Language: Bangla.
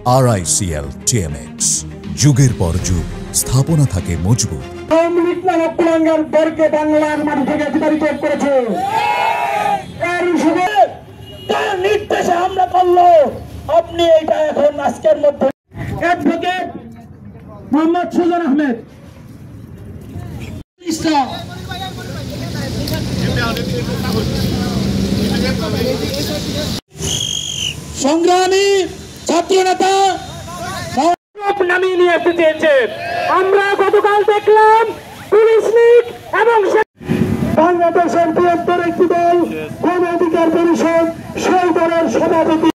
RICL TMX, যুগের পর যুগ স্থাপনা থাকে মজবুত। বাংলার মাটি থেকে বিতাড়িত করেছে, এর নির্দেশে হামলা করলো। আপনি এটা এখন আজকের মধ্যে অ্যাডভোকেট মোহাম্মদ সুজন আহমেদ সংগ্রামী ছাত্র নেতা নামিয়ে নিয়ে আসতে চেয়েছেন। আমরা গতকাল দেখলাম পুলিশ লীগ এবং বাংলাদেশের বৃহত্তর একটি দল গণ অধিকার পরিষদ সেই দলের সভাপতি